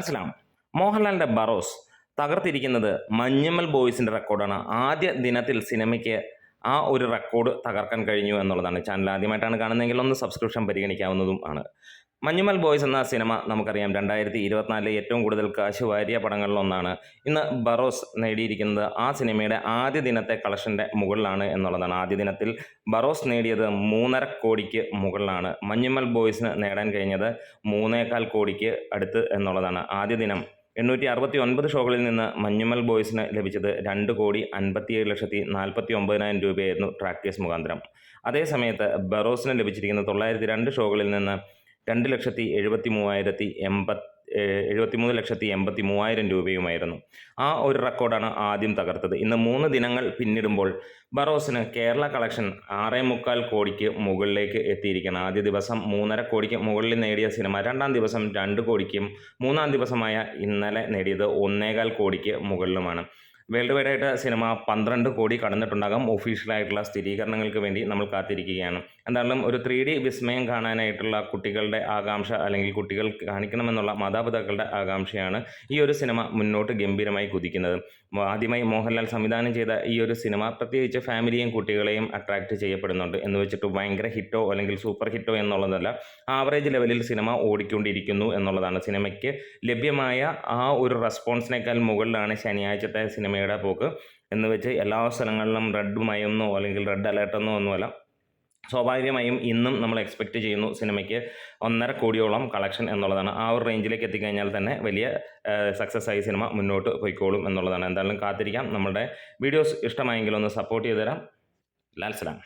മനസ്സിലാം. മോഹൻലാലിന്റെ ബറോസ് തകർത്തിരിക്കുന്നത് മഞ്ഞുമ്മൽ ബോയ്സിന്റെ റെക്കോർഡാണ്. ആദ്യ ദിനത്തിൽ സിനിമയ്ക്ക് ആ ഒരു റെക്കോർഡ് തകർക്കാൻ കഴിഞ്ഞു എന്നുള്ളതാണ്. ചാനൽ ആദ്യമായിട്ടാണ് കാണുന്നതെങ്കിൽ ഒന്ന് സബ്സ്ക്രിപ്ഷൻ പരിഗണിക്കാവുന്നതും ആണ്. മഞ്ഞുമ്മൽ ബോയ്സ് എന്ന സിനിമ നമുക്കറിയാം 2024 ഏറ്റവും കൂടുതൽ കാശ് വാരിയ പടങ്ങളിലൊന്നാണ്. ഇന്ന് ബറോസ് നേടിയിരിക്കുന്നത് ആ സിനിമയുടെ ആദ്യ ദിനത്തെ കളക്ഷൻ്റെ മുകളിലാണ് എന്നുള്ളതാണ്. ആദ്യ ദിനത്തിൽ ബറോസ് നേടിയത് 3.5 കോടിക്ക് മുകളിലാണ്. മഞ്ഞുമ്മൽ ബോയ്സിന് നേടാൻ കഴിഞ്ഞത് 3.25 കോടിക്ക് അടുത്ത് എന്നുള്ളതാണ്. ആദ്യ ദിനം 869 ഷോകളിൽ നിന്ന് മഞ്ഞുമ്മൽ ബോയ്സിന് ലഭിച്ചത് 2,57,49,000 രൂപയായിരുന്നു ട്രാക്ടേഴ്സ് മുഖാന്തരം. അതേസമയത്ത് ബറോസിന് ലഭിച്ചിരിക്കുന്നത് 902 ഷോകളിൽ നിന്ന് 2,73,83,000 രൂപയുമായിരുന്നു. ആ ഒരു റെക്കോർഡാണ് ആദ്യം തകർത്തത്. ഇന്ന് 3 ദിനങ്ങൾ പിന്നിടുമ്പോൾ ബറോസിന് കേരള കളക്ഷൻ 6.25 കോടിക്ക് മുകളിലേക്ക് എത്തിയിരിക്കുകയാണ്. ആദ്യ ദിവസം 3.5 കോടിക്ക് മുകളിൽ നേടിയ സിനിമ രണ്ടാം ദിവസം 2 കോടിക്കും മൂന്നാം ദിവസമായ ഇന്നലെ നേടിയത് 1.25 കോടിക്ക് മുകളിലുമാണ്. വേൾഡ് വൈഡായിട്ട് സിനിമ 12 കോടി കടന്നിട്ടുണ്ടാകാം. ഒഫീഷ്യലായിട്ടുള്ള സ്ഥിരീകരണങ്ങൾക്ക് വേണ്ടി നമ്മൾ കാത്തിരിക്കുകയാണ്. എന്തായാലും ഒരു 3D വിസ്മയം കാണാനായിട്ടുള്ള കുട്ടികളുടെ ആകാംക്ഷ, അല്ലെങ്കിൽ കുട്ടികൾ കാണിക്കണമെന്നുള്ള മാതാപിതാക്കളുടെ ആകാംക്ഷയാണ് ഈ ഒരു സിനിമ മുന്നോട്ട് ഗംഭീരമായി കുതിക്കുന്നത്. ആദ്യമായി മോഹൻലാൽ സംവിധാനം ചെയ്ത ഈ ഒരു സിനിമ പ്രത്യേകിച്ച് ഫാമിലിയും കുട്ടികളെയും അട്രാക്റ്റ് ചെയ്യപ്പെടുന്നുണ്ട്. എന്ന് വെച്ചിട്ട് ഭയങ്കര ഹിറ്റോ അല്ലെങ്കിൽ സൂപ്പർ ഹിറ്റോ എന്നുള്ളതല്ല, ആവറേജ് ലെവലിൽ സിനിമ ഓടിക്കൊണ്ടിരിക്കുന്നു എന്നുള്ളതാണ്. സിനിമയ്ക്ക് ലഭ്യമായ ആ ഒരു റെസ്പോൺസിനേക്കാൾ മുകളിലാണ് ശനിയാഴ്ചത്തെ സിനിമയുടെ പോക്ക്. എന്ന് വെച്ച് എല്ലാ സ്ഥലങ്ങളിലും റെഡ് മയെന്നോ അല്ലെങ്കിൽ റെഡ് അലേർട്ടെന്നോ ഒന്നുമല്ല. സ്വാഭാവികമായും ഇന്നും നമ്മൾ എക്സ്പെക്റ്റ് ചെയ്യുന്നു സിനിമയ്ക്ക് 1.5 കോടിയോളം കളക്ഷൻ എന്നുള്ളതാണ്. ആ ഒരു റേഞ്ചിലേക്ക് എത്തിക്കഴിഞ്ഞാൽ തന്നെ വലിയ സക്സസ് ആയി സിനിമ മുന്നോട്ട് പോയിക്കോളും എന്നുള്ളതാണ്. എന്തായാലും കാത്തിരിക്കാം. നമ്മുടെ വീഡിയോസ് ഇഷ്ടമായെങ്കിൽ ഒന്ന് സപ്പോർട്ട് ചെയ്തു തരാം. ലാൽ സലാം.